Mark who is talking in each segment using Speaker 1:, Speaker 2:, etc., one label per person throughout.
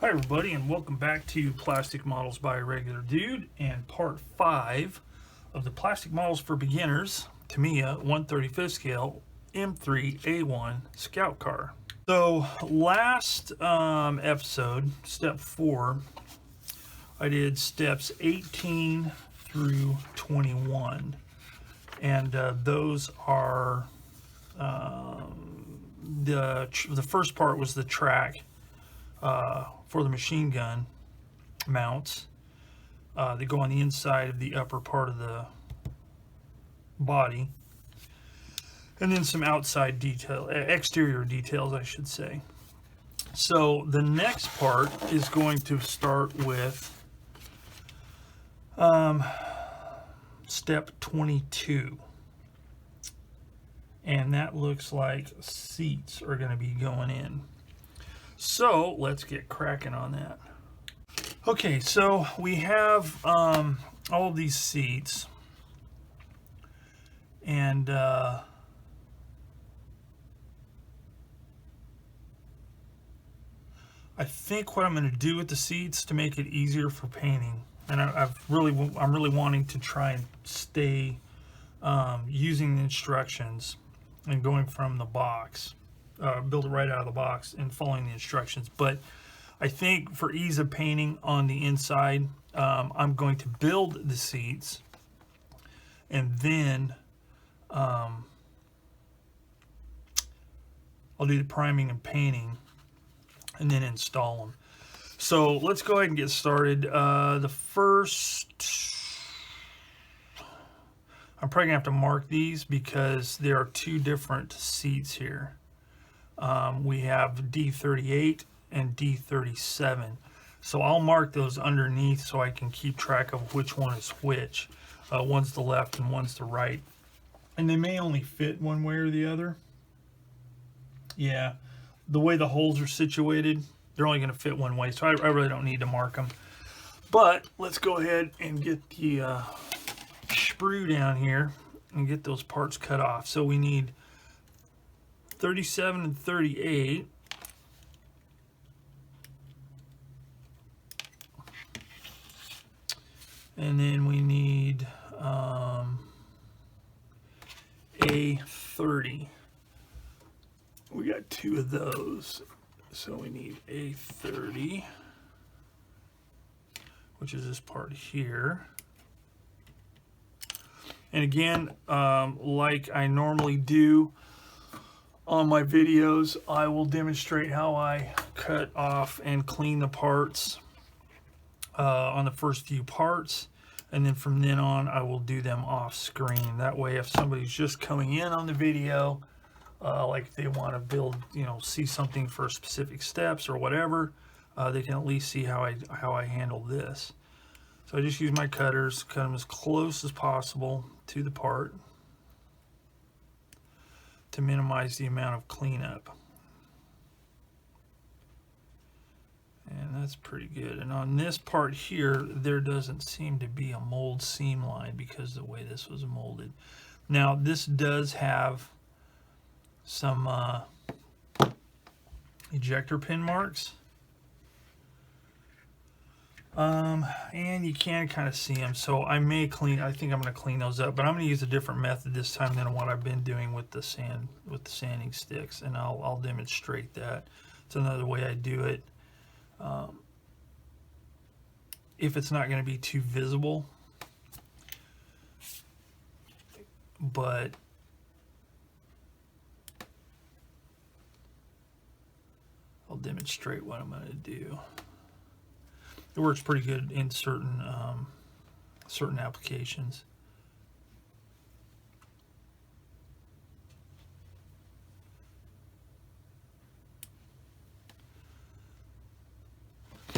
Speaker 1: Hi everybody, and welcome back to Plastic Models by a Regular Dude and part 5 of the Plastic Models for Beginners Tamiya 1/35 scale M3A1 Scout Car. So last episode, step 4, I did steps 18 through 21, and those are the first part was the track for the machine gun mounts that go on the inside of the upper part of the body, and then some outside detail, exterior details I should say. So the next part is going to start with step 22, and that looks like seats are going to be going in. So let's get cracking on that. Okay, so we have all of these seats, and I think what I'm going to do with the seats to make it easier for painting, and I'm really wanting to try and stay using the instructions and going from the box. Build it right out of the box and following the instructions. But I think for ease of painting on the inside, I'm going to build the seats, and then I'll do the priming and painting and then install them. So let's go ahead and get started. The first, I'm probably gonna have to mark these because there are two different seats here. We have D38 and D37, so I'll mark those underneath so I can keep track of which one is which. One's the left and one's the right, and they may only fit one way or the other. Yeah, the way the holes are situated, they're only going to fit one way, so I really don't need to mark them. But let's go ahead and get the sprue down here and get those parts cut off. So we need 37 and 38. And then we need A30. We got two of those. So we need A30, which is this part here. And again, like I normally do on my videos, I will demonstrate how I cut off and clean the parts on the first few parts, and then from then on I will do them off screen. That way if somebody's just coming in on the video, like if they want to build, see something for specific steps or whatever, they can at least see how I handle this. So I just use my cutters, cut them as close as possible to the part to minimize the amount of cleanup. And that's pretty good. And on this part here, there doesn't seem to be a mold seam line because of the way this was molded. Now this does have some ejector pin marks, and you can kind of see them, so I think I'm going to clean those up, but I'm going to use a different method this time than what I've been doing with the sanding sticks, and I'll demonstrate that. It's another way I do it. If it's not going to be too visible, but I'll demonstrate what I'm going to do. It works pretty good in certain applications.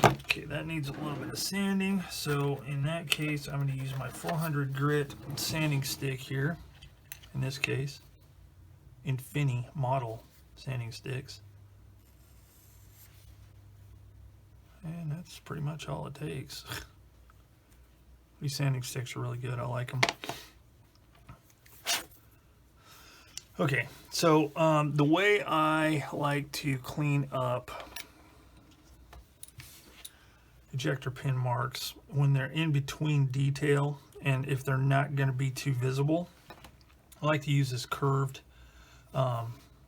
Speaker 1: Okay, that needs a little bit of sanding, so in that case I'm going to use my 400 grit sanding stick here. In this case, Infinity model sanding sticks. And that's pretty much all it takes. These sanding sticks are really good. I like them. Okay, so the way I like to clean up ejector pin marks, when they're in between detail and if they're not going to be too visible, I like to use this curved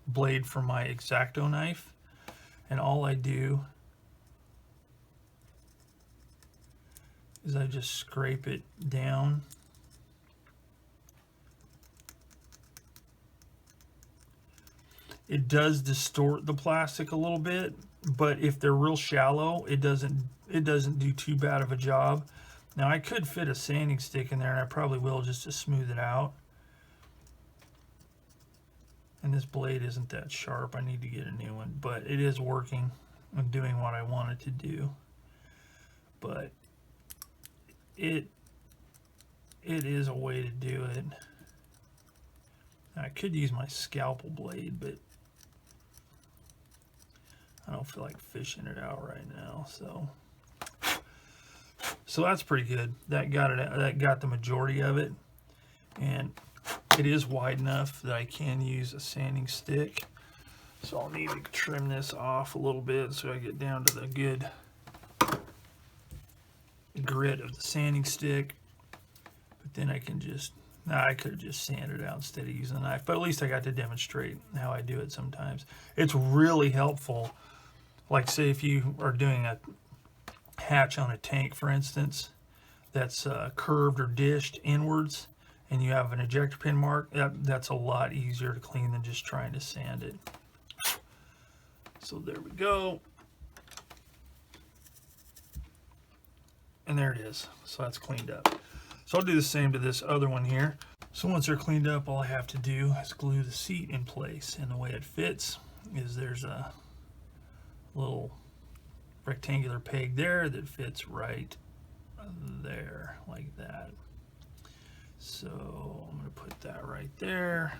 Speaker 1: blade from my X-Acto knife, and all I do is I just scrape it down. It does distort the plastic a little bit, but if they're real shallow, it doesn't do too bad of a job. Now I could fit a sanding stick in there, and I probably will, just to smooth it out. And this blade isn't that sharp. I need to get a new one, but it is working and doing what I want it to do. But it is a way to do it. Now, I could use my scalpel blade, but I don't feel like fishing it out right now. So that's pretty good. That got it. That got the majority of it, and it is wide enough that I can use a sanding stick. So I'll need to trim this off a little bit so I get down to the good grit of the sanding stick. But then I can just, I could have just sanded it out instead of using a knife, but at least I got to demonstrate how I do it sometimes. It's really helpful. Like, say if you are doing a hatch on a tank, for instance, that's curved or dished inwards, and you have an ejector pin mark, that's a lot easier to clean than just trying to sand it. So there we go. And there it is. So that's cleaned up. So I'll do the same to this other one here. So once they're cleaned up, all I have to do is glue the seat in place. And the way it fits is there's a little rectangular peg there that fits right there, like that. So I'm going to put that right there.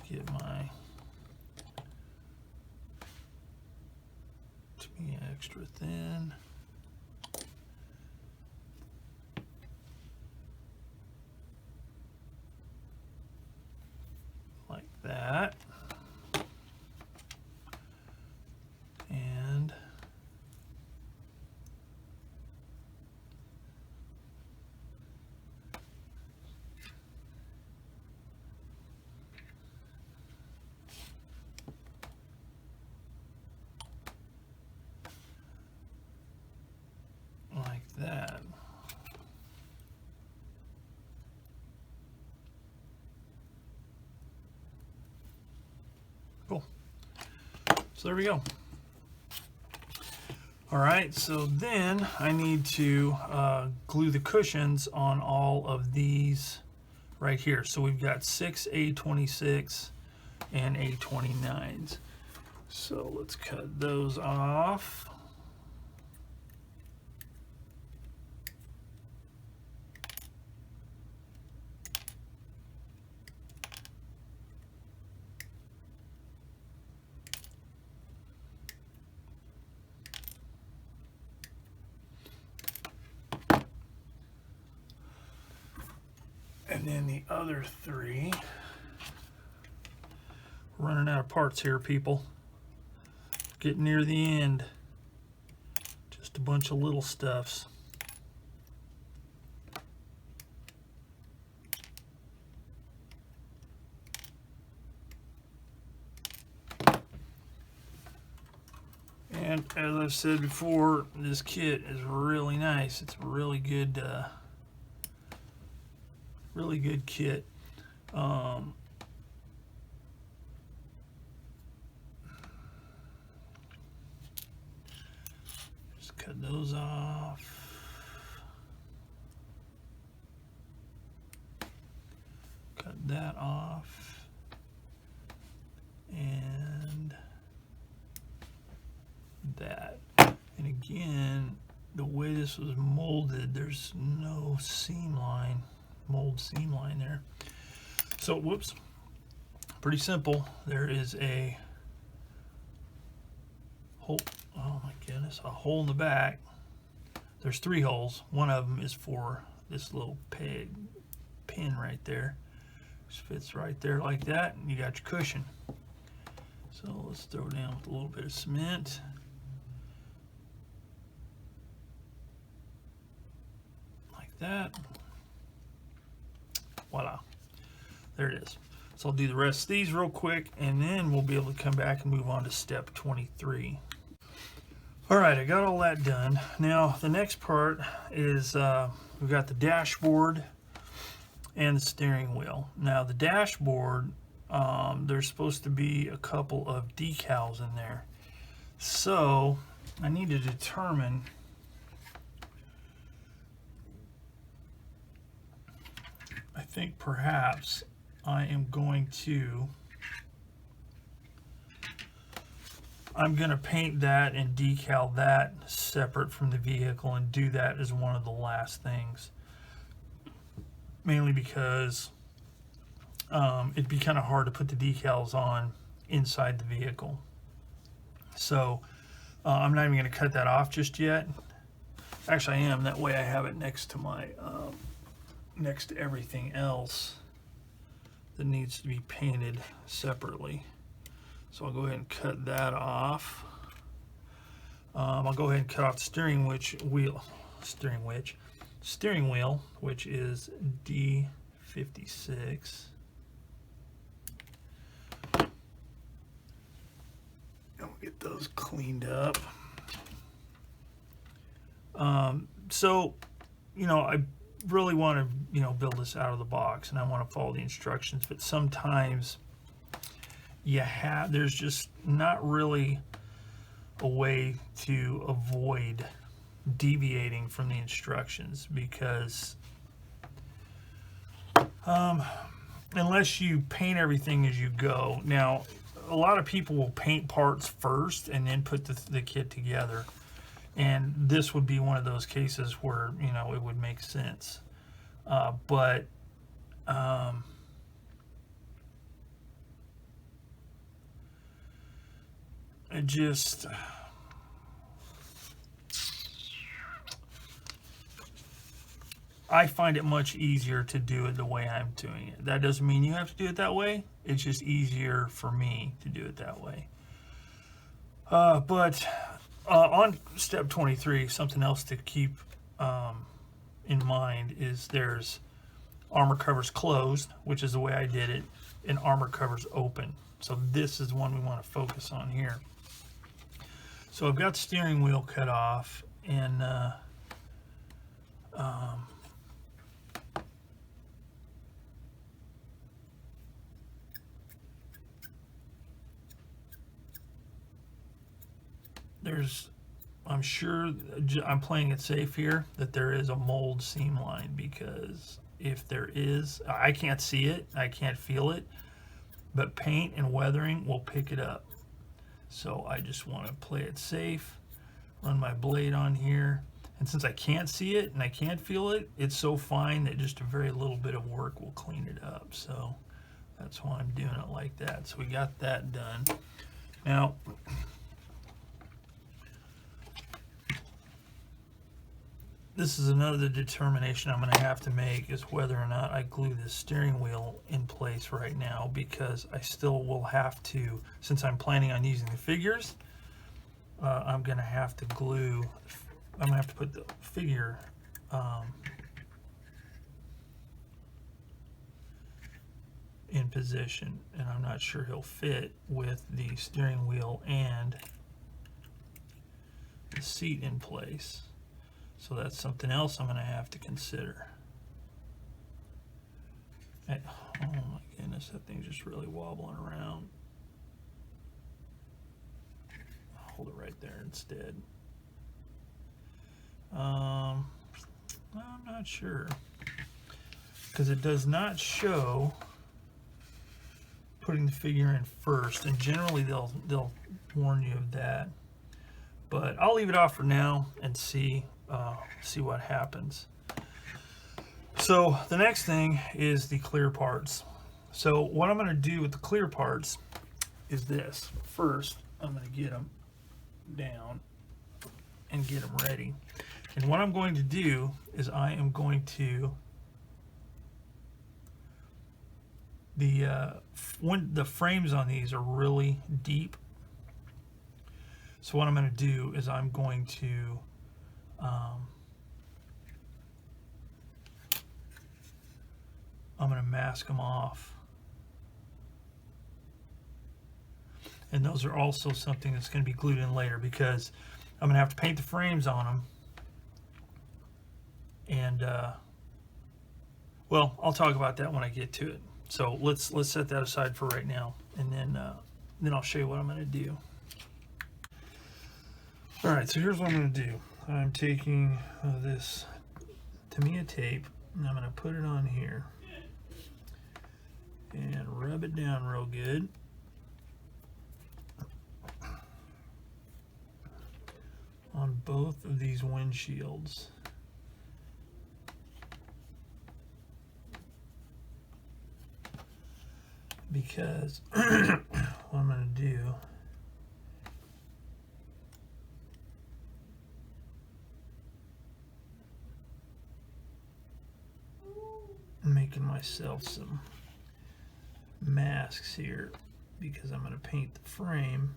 Speaker 1: Get my Tamiya extra thin. Like that. And like that. Cool. So there we go. All right, so then I need to glue the cushions on all of these right here. So we've got 6 A26 and A29s. So let's cut those off. And then the other 3. Running out of parts here, people. Getting near the end. Just a bunch of little stuffs. And as I've said before, this kit is really nice. It's a really good kit. Just cut those off. Cut that off. And that. And again, the way this was molded, there's no seam line. Mold seam line there. So whoops, pretty simple. There is a hole, oh my goodness, a hole in the back. There's 3 holes. One of them is for this little pin right there. Just fits right there like that, and you got your cushion. So let's throw down with a little bit of cement. that. Voila. There it is. So I'll do the rest of these real quick, and then we'll be able to come back and move on to step 23. All right, I got all that done. Now the next part is we've got the dashboard and the steering wheel. Now the dashboard, there's supposed to be a couple of decals in there. So I need to determine I think perhaps I'm going to paint that and decal that separate from the vehicle and do that as one of the last things. Mainly because it'd be kind of hard to put the decals on inside the vehicle. So I'm not even going to cut that off just yet. Actually, I am. That way I have it next to my next to everything else that needs to be painted separately. So I'll go ahead and cut that off. I'll go ahead and cut off the steering wheel, which is D56. And we'll get those cleaned up. So, you know, I really want to, you know, build this out of the box, and I want to follow the instructions, but sometimes there's just not really a way to avoid deviating from the instructions, because unless you paint everything as you go. Now, a lot of people will paint parts first and then put the kit together, and this would be one of those cases where, you know, it would make sense, but it just, I find it much easier to do it the way I'm doing it. That doesn't mean you have to do it that way. It's just easier for me to do it that way. But on step 23, something else to keep in mind is there's armor covers closed, which is the way I did it, and armor covers open. So this is one we want to focus on here. So I've got the steering wheel cut off, and I'm sure, I'm playing it safe here, that there is a mold seam line, because if there is, I can't see it, I can't feel it, but paint and weathering will pick it up. So I just want to play it safe, run my blade on here, and since I can't see it and I can't feel it, it's so fine that just a very little bit of work will clean it up. So that's why I'm doing it like that. So we got that done. Now, this is another determination I'm going to have to make, is whether or not I glue this steering wheel in place right now, because I still will have to, since I'm planning on using the figures, I'm going to have to glue, I'm going to have to put the figure in position, and I'm not sure he'll fit with the steering wheel and the seat in place. So that's something else I'm going to have to consider. Oh my goodness, that thing's just really wobbling around. I'll hold it right there instead. I'm not sure, because it does not show putting the figure in first, and generally they'll warn you of that. But I'll leave it off for now and see what happens. So the next thing is the clear parts. So what I'm going to do with the clear parts is this. First, I'm going to get them down and get them ready. And what I'm going to do is I am going to, when the frames on these are really deep, so what I'm going to do is I'm going to I'm going to mask them off. And those are also something that's going to be glued in later, because I'm going to have to paint the frames on them. And well, I'll talk about that when I get to it. So let's set that aside for right now, and then I'll show you what I'm going to do. All right, so here's what I'm going to do. I'm taking this Tamiya tape, and I'm going to put it on here and rub it down real good. On both of these windshields. Because what I'm going to do, I'm making myself some masks here, because I'm going to paint the frame.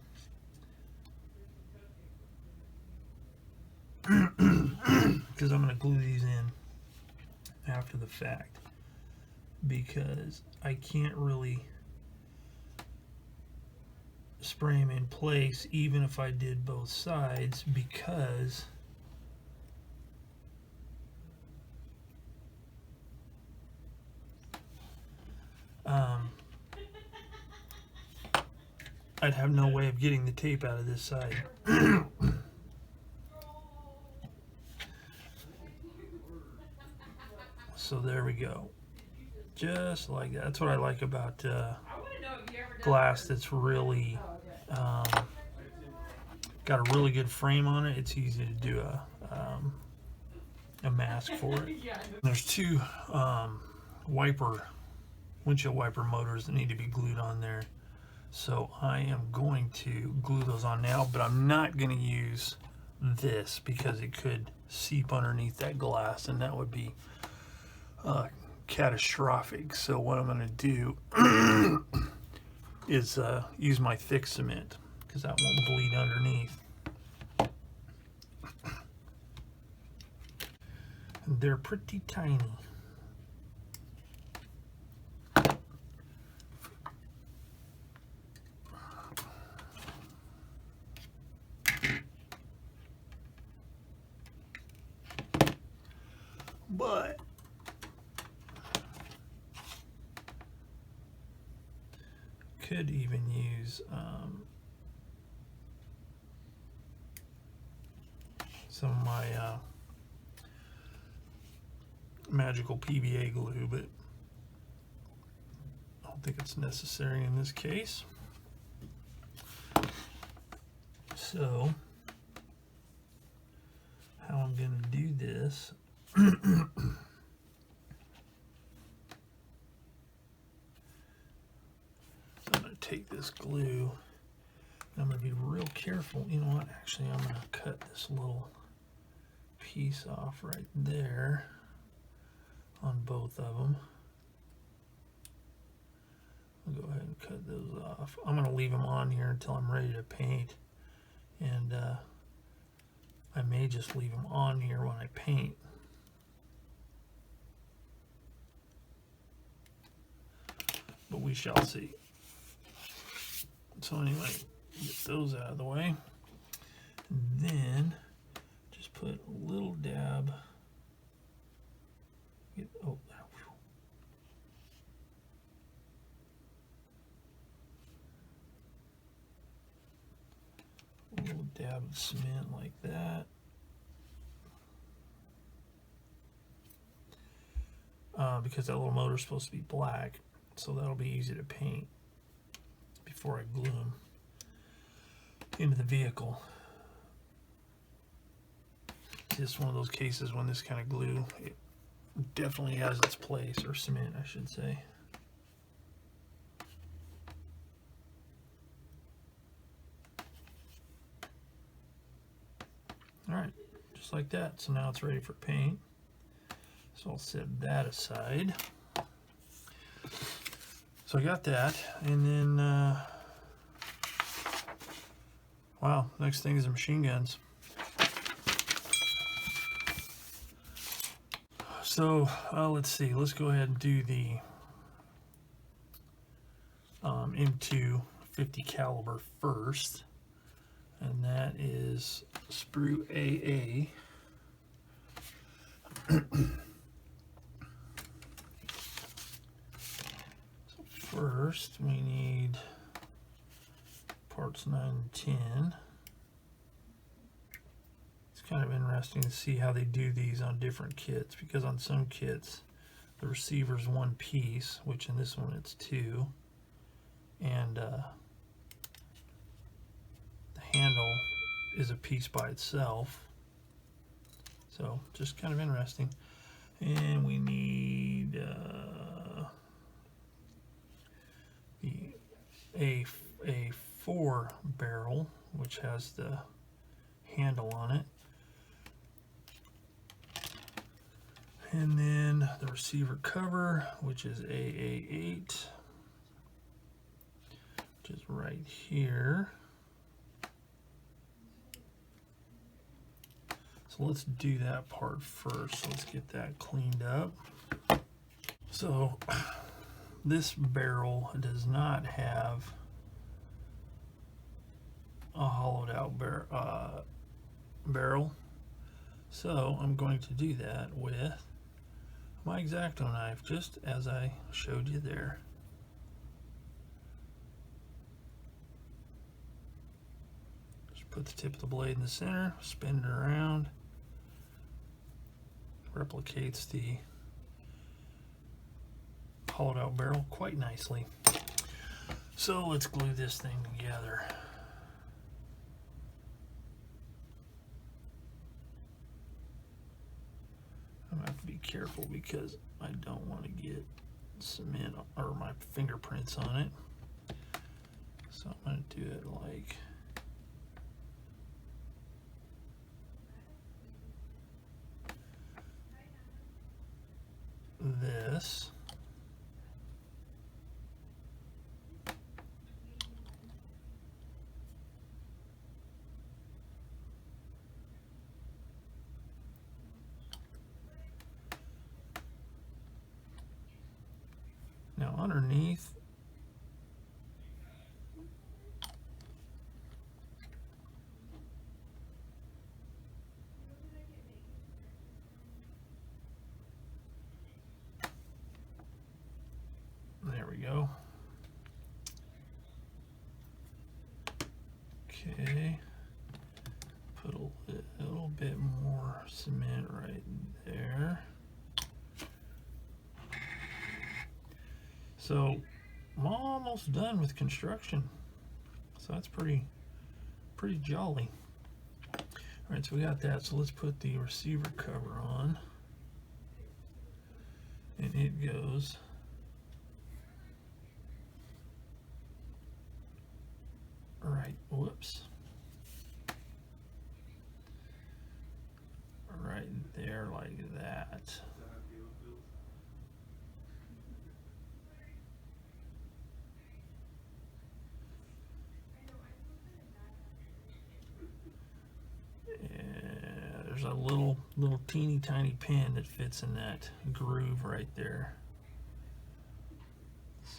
Speaker 1: Because I'm going to glue these in after the fact, because I can't really spray them in place even if I did both sides, because I'd have no way of getting the tape out of this side. So there we go, just like that. That's what I like about glass that's really got a really good frame on it. It's easy to do a mask for it. There's two windshield wiper motors that need to be glued on there, so I am going to glue those on now, but I'm not going to use this because it could seep underneath that glass, and that would be catastrophic. So what I'm going to do is use my thick cement, because that won't bleed underneath. And they're pretty tiny. But could even use some of my magical PVA glue, but I don't think it's necessary in this case. So how I'm going to do this, I'm going to take this glue, and I'm going to be real careful. You know what, actually I'm going to cut this little piece off right there on both of them. I'll go ahead and cut those off. I'm going to leave them on here until I'm ready to paint, and I may just leave them on here when I paint. But we shall see. So anyway, get those out of the way. And then just put a little dab. A little dab of cement like that. Because that little motor is supposed to be black, so that'll be easy to paint before I glue them into the vehicle. It's one of those cases when this kind of glue, it definitely has its place, or cement I should say. Alright, just like that. So now it's ready for paint. So I'll set that aside. So I got that, and then wow, next thing is the machine guns. So let's see, let's go ahead and do the M2 50 caliber first, and that is sprue AA. So first we need parts 9 and 10. It's kind of interesting to see how they do these on different kits, because on some kits the receiver's one piece, which in this one it's two, and the handle is a piece by itself. So just kind of interesting. And we need the A4 barrel, which has the handle on it. And then the receiver cover, which is AA8, which is right here. So let's do that part first. Let's get that cleaned up. So this barrel does not have a hollowed out barrel. So I'm going to do that with my X-Acto knife, just as I showed you there. Just put the tip of the blade in the center, spin it around, replicates the hollowed out barrel quite nicely. So let's glue this thing together. I'm gonna have to be careful because I don't want to get cement or my fingerprints on it. So I'm going to do it like this. Now underneath, there we go. Okay, put a little bit more cement right there. So I'm almost done with construction. So that's pretty jolly. All right, so we got that. So let's put the receiver cover on. And it goes right, whoops. Right there like that. There's a little teeny tiny pin that fits in that groove right there.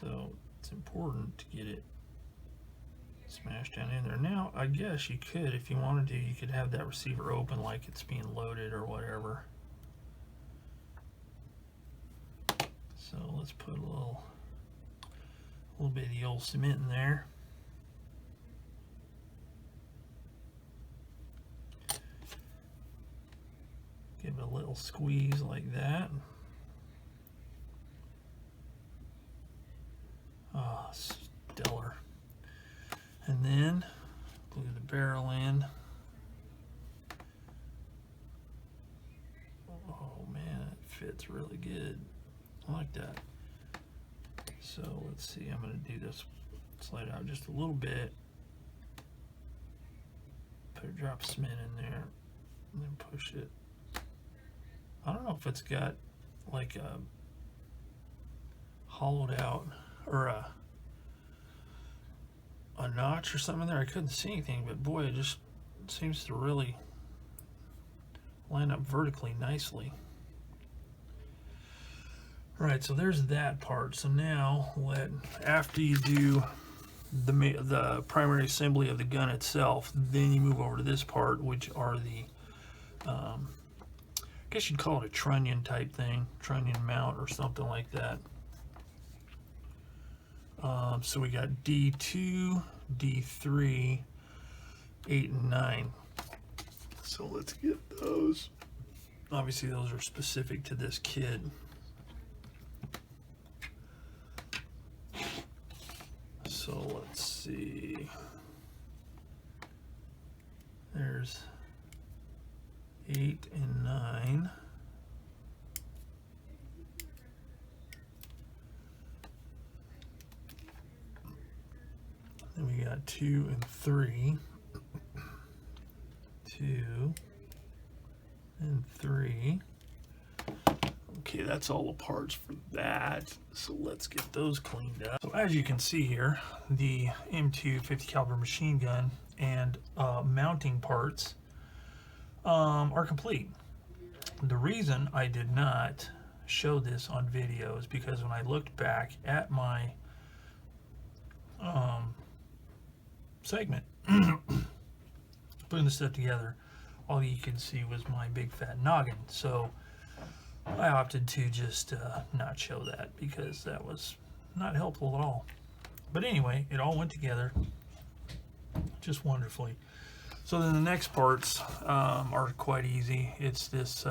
Speaker 1: So it's important to get it smashed down in there. Now, I guess you could, if you wanted to, you could have that receiver open like it's being loaded or whatever. So let's put a little bit of the old cement in there. Give it a little squeeze like that. Ah, stellar. And then glue the barrel in. Oh man, it fits really good. I like that. So let's see, I'm going to do this, slide out just a little bit. Put a drop of cement in there and then push it. I don't know if it's got like a hollowed out or a notch or something in there. I couldn't see anything, but boy, it just seems to really line up vertically nicely. All right, so there's that part. So now after you do the primary assembly of the gun itself. Then you move over to this part, which are the, I guess you'd call it a trunnion type thing, trunnion mount or something like that. So we got D2, D3, 8, and 9. So let's get those. Obviously those are specific to this kit. So let's see. There's 8 and 9. Then we got 2 and 3. 2 and 3. Okay, that's all the parts for that. So let's get those cleaned up. So as you can see here, the M2 50 caliber machine gun and mounting parts are complete. The reason I did not show this on video is because when I looked back at my segment putting the stuff together, all you could see was my big fat noggin. So I opted to just not show that because that was not helpful at all. But anyway, it all went together just wonderfully. So then the next parts are quite easy. It's this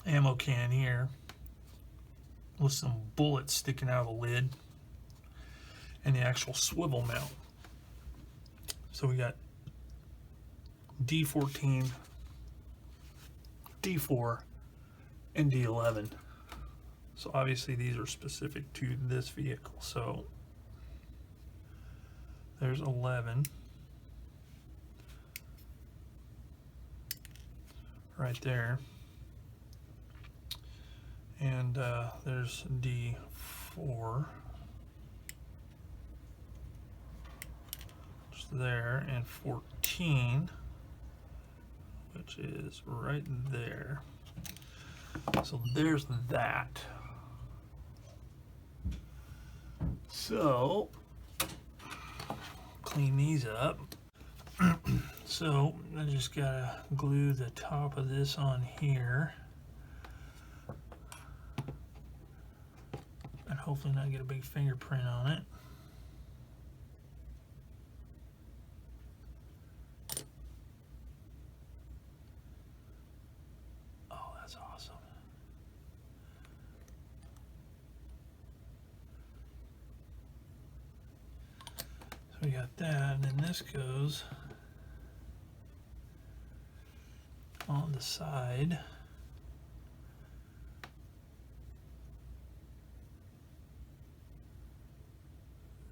Speaker 1: ammo can here with some bullets sticking out of the lid and the actual swivel mount. So we got D14, D4, and D11. So obviously these are specific to this vehicle. So there's 11 right there, and there's D4 just there, and 14, which is right there. So there's that. So clean these up. So I just gotta glue the top of this on here and hopefully not get a big fingerprint on it. Oh, that's awesome. So we got that, and then this goes on the side.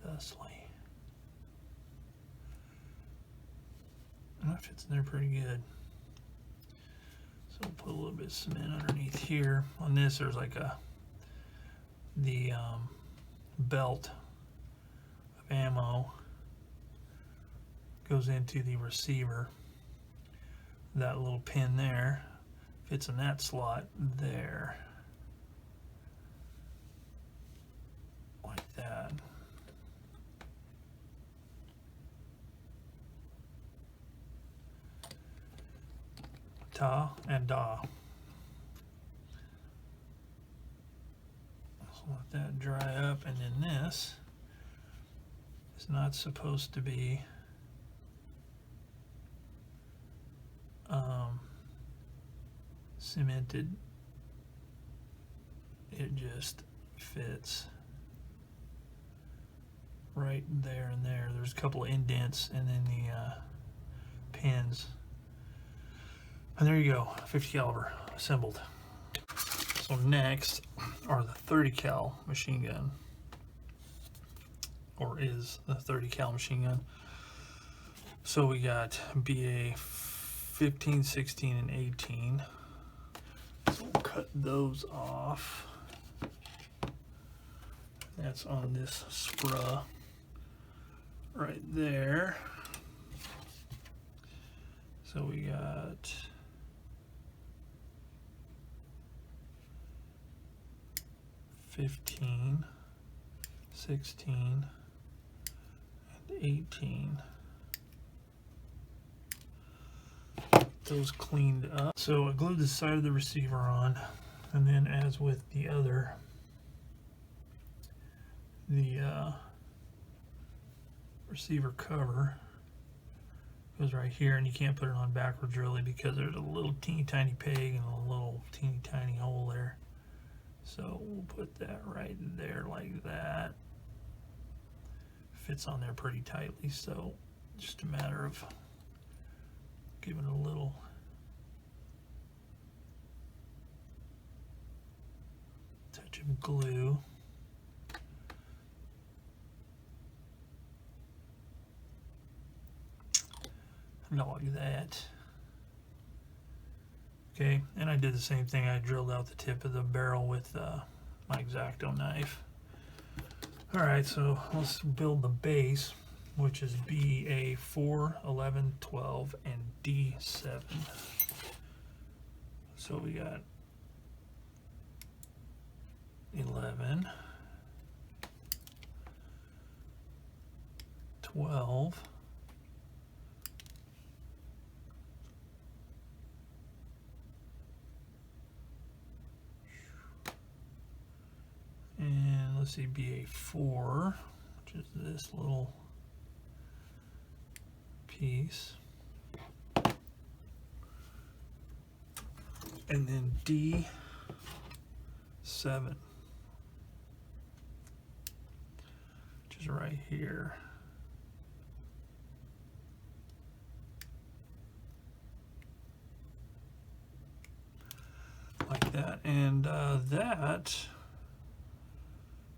Speaker 1: Thusly. And that fits in there pretty good. So we'll put a little bit of cement underneath here. On this there's like the belt of ammo goes into the receiver. That little pin there fits in that slot there, like that. Ta and da. So let that dry up, and then this is not supposed to be cemented. It just fits right there and there. There's a couple of indents and then the pins. And there you go, 50 caliber assembled. So next are the 30 cal machine gun, or is the 30 cal machine gun. So we got BA 15, 16, and 18. So we'll cut those off. That's on this sprue right there. So we got 15, 16, 18. Those cleaned up. So I glued the side of the receiver on, and then as with the other, the receiver cover goes right here, and you can't put it on backwards really because there's a little teeny tiny peg and a little teeny tiny hole there. So we'll put that right there like that. Fits on there pretty tightly, so just a matter of giving it a little touch of glue. Like that. Okay, and I did the same thing. I drilled out the tip of the barrel with my X-Acto knife. Alright, so let's build the base, which is BA4, 11, 12, and D7. So we got 11, 12, and let's see, BA4, which is this little piece, and then D7, which is right here. Like that, and that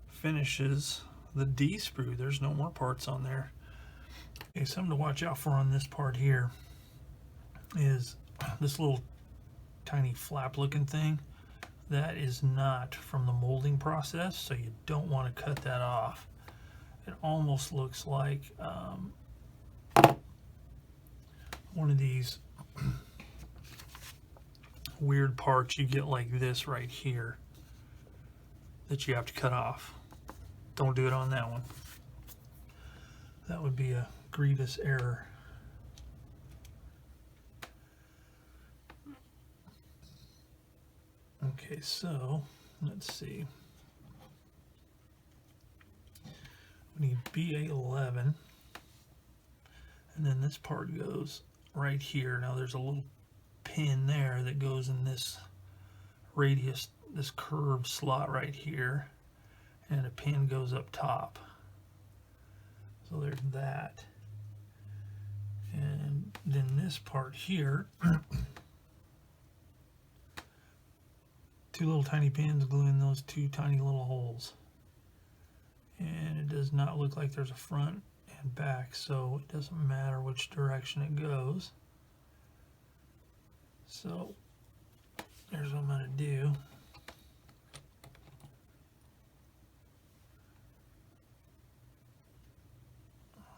Speaker 1: finishes the D sprue. There's no more parts on there. Okay, something to watch out for on this part here is this little tiny flap looking thing. That is not from the molding process, so you don't want to cut that off. It almost looks like one of these weird parts you get like this right here that you have to cut off. Don't do it on that one. That would be a grievous error. Okay, so let's see. We need BA11, and then this part goes right here. Now there's a little pin there that goes in this radius, this curved slot right here, and a pin goes up top. So there's that. And then this part here, two little tiny pins glue in those two tiny little holes. And it does not look like there's a front and back, so it doesn't matter which direction it goes. So here's what I'm going to do.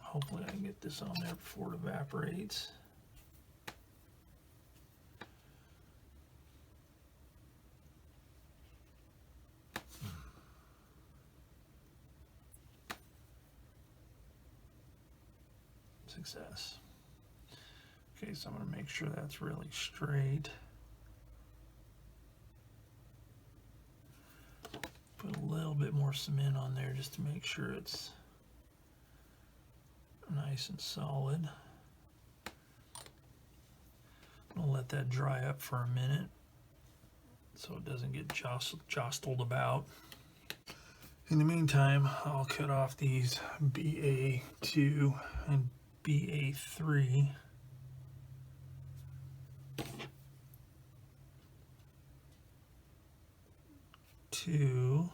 Speaker 1: Hopefully I can get this on there before it evaporates. Success. Okay, so I'm going to make sure that's really straight. Put a little bit more cement on there just to make sure it's nice and solid. I'm going to let that dry up for a minute so it doesn't get jostled about. In the meantime, I'll cut off these BA2 and BA3. Two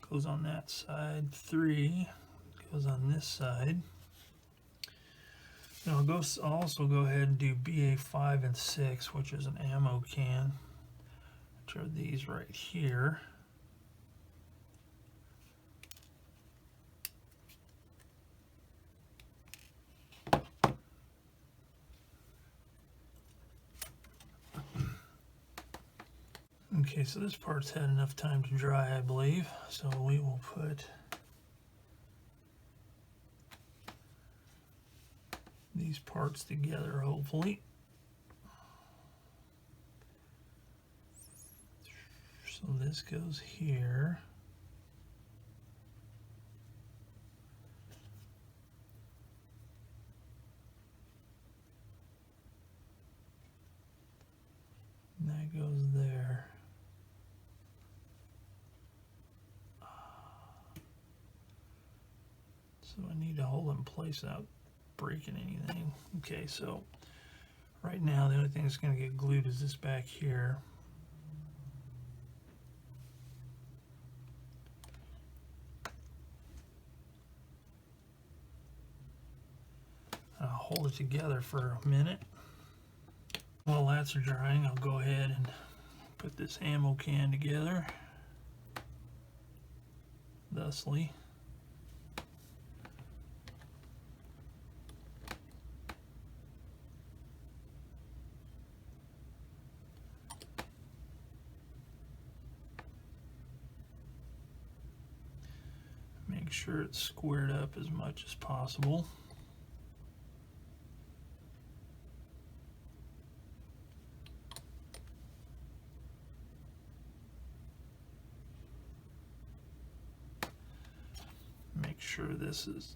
Speaker 1: goes on that side, 3 goes on this side. Now I'll also go ahead and do BA5 and 6, which is an ammo can, which are these right here. Okay, so this part's had enough time to dry, I believe, so we will put these parts together, hopefully. So this goes here. And that goes there. So I need to hold it in place without breaking anything. Okay, so right now the only thing that's going to get glued is this back here. I'll hold it together for a minute. While that's drying, I'll go ahead and put this ammo can together, thusly. Make sure it's squared up as much as possible. Make sure this is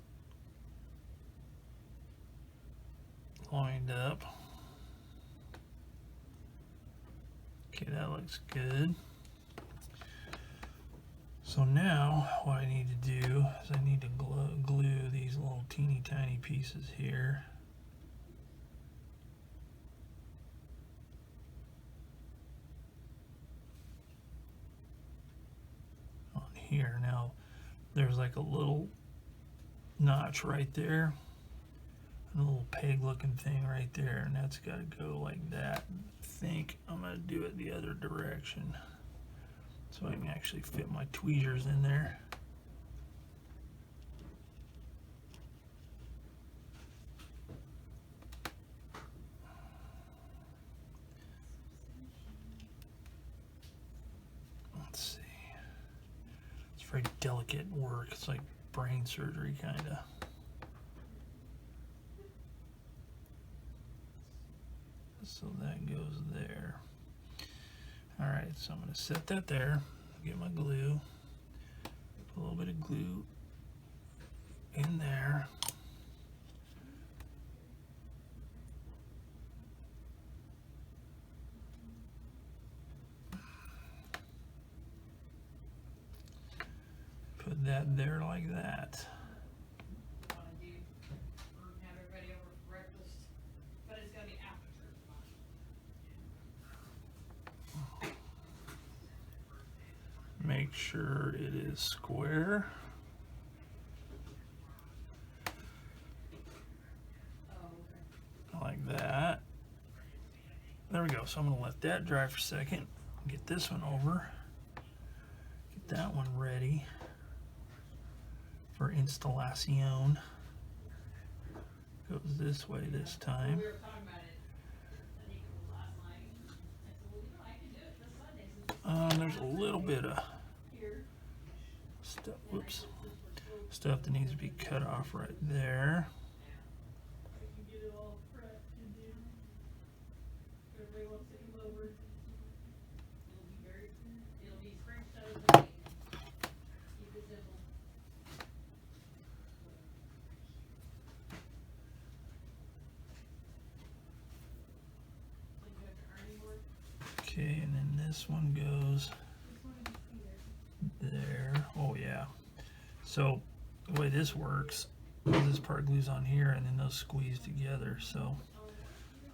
Speaker 1: lined up. Okay, that looks good. So now what I need to do is I need to glue these little teeny tiny pieces here. On here. Now there's like a little notch right there, and a little peg looking thing right there, and that's got to go like that. I think I'm going to do it the other direction so I can actually fit my tweezers in there. Let's see. It's very delicate work. It's like brain surgery, kind of. So that goes there. Alright, so I'm going to set that there, get my glue, put a little bit of glue in there. Put that there like that. Make sure it is square. Like that. There we go. So I'm going to let that dry for a second. Get this one over. Get that one ready for installation. Goes this way this time. There's a little bit of stuff, stuff that needs to be cut off right there. Okay, and then this one goes there. Oh yeah. So the way this works, this part glues on here and then those squeeze together. So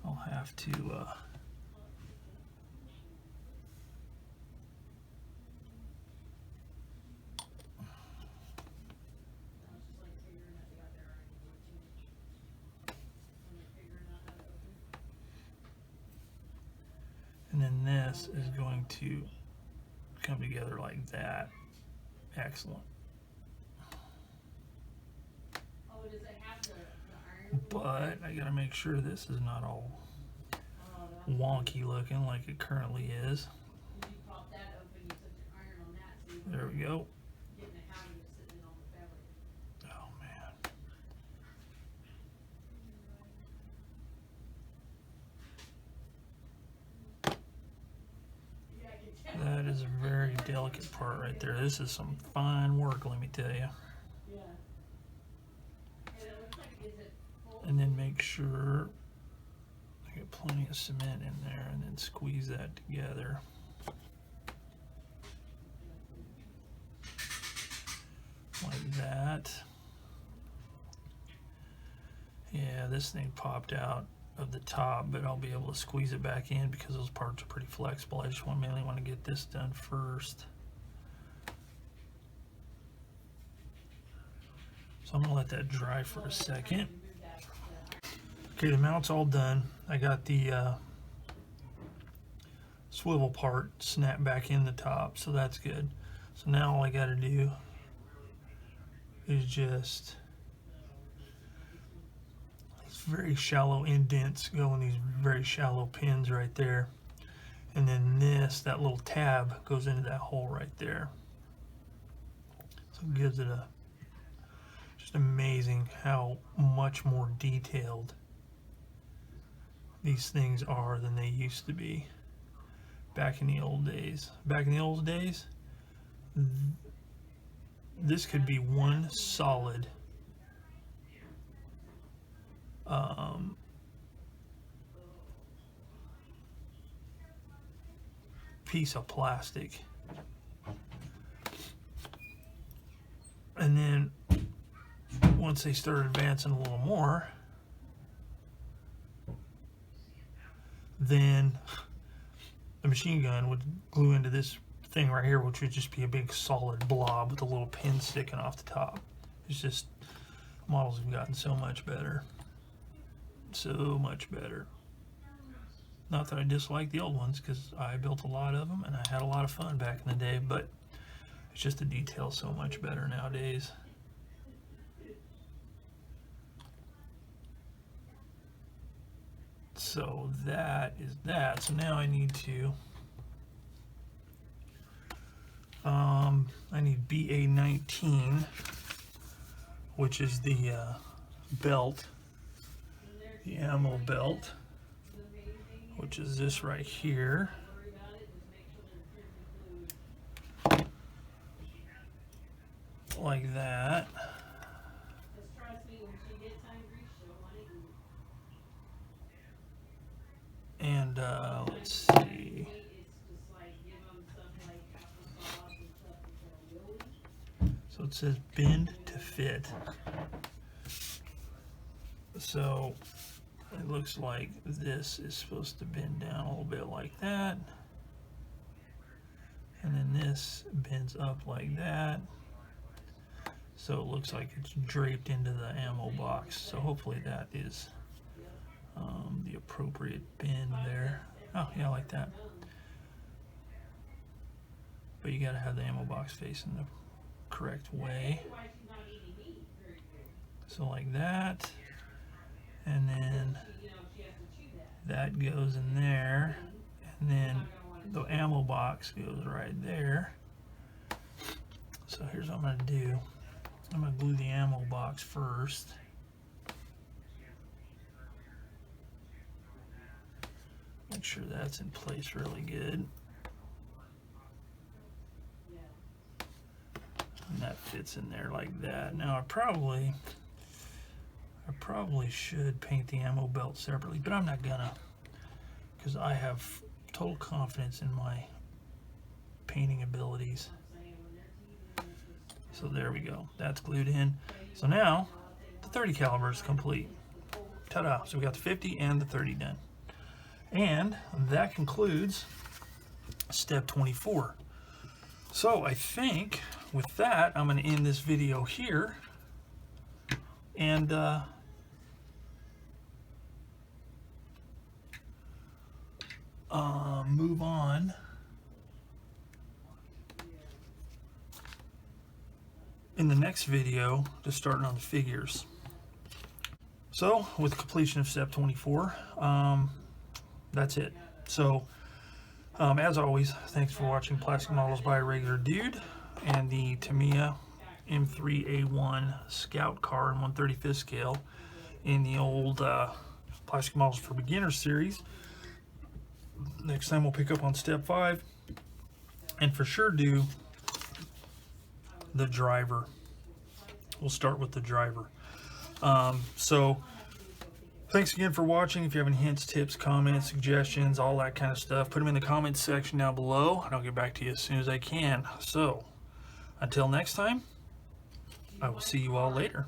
Speaker 1: I'll have to and then this is going to come together like that. Excellent. But I gotta make sure this is not all wonky looking like it currently is. There we go. Oh man. is a very delicate part right there. This is some fine work, let me tell you. And then make sure I get plenty of cement in there, and then squeeze that together. Like that. Yeah, this thing popped out of the top, but I'll be able to squeeze it back in because those parts are pretty flexible. I just mainly want to get this done first. So I'm going to let that dry for a second. Okay, the mount's all done. I got the swivel part snapped back in the top, so that's good. So now all I got to do is just these very shallow indents go in these very shallow pins right there, and then that little tab goes into that hole right there. So it gives it just amazing how much more detailed these things are than they used to be back in the old days. Back in the old days, this could be one solid piece of plastic. And then once they started advancing a little more, then the machine gun would glue into this thing right here, which would just be a big solid blob with a little pin sticking off the top. It's just, models have gotten so much better. So much better. Not that I dislike the old ones, because I built a lot of them and I had a lot of fun back in the day, but it's just the detail's so much better nowadays. So that is that. So now I need to I need BA19, which is the belt, the ammo belt, which is this right here. Like that. And let's see. So it says bend to fit. So it looks like this is supposed to bend down a little bit like that. And then this bends up like that. So it looks like it's draped into the ammo box. So hopefully that is the appropriate bend there. Oh yeah, like that. But you gotta have the ammo box facing the correct way. So like that. And then that goes in there. And then the ammo box goes right there. So here's what I'm gonna do. I'm gonna glue the ammo box first. Make sure that's in place really good. And that fits in there like that. Now I probably should paint the ammo belt separately, but I'm not gonna, because I have total confidence in my painting abilities. So there we go. That's glued in. So now the 30 caliber is complete. Ta-da! So we got the 50 and the 30 done. And that concludes step 24. So I think with that, I'm going to end this video here and move on in the next video to starting on the figures. So with completion of step 24, that's it. So as always, thanks for watching Plastic Models by a Regular Dude and the Tamiya M3A1 Scout car in 1/35th scale in the old Plastic Models for Beginners series. Next time we'll pick up on step 5 and for sure do the driver. We'll start with the driver. So thanks again for watching. If you have any hints, tips, comments, suggestions, all that kind of stuff, put them in the comments section down below, and I'll get back to you as soon as I can. So until next time, I will see you all later.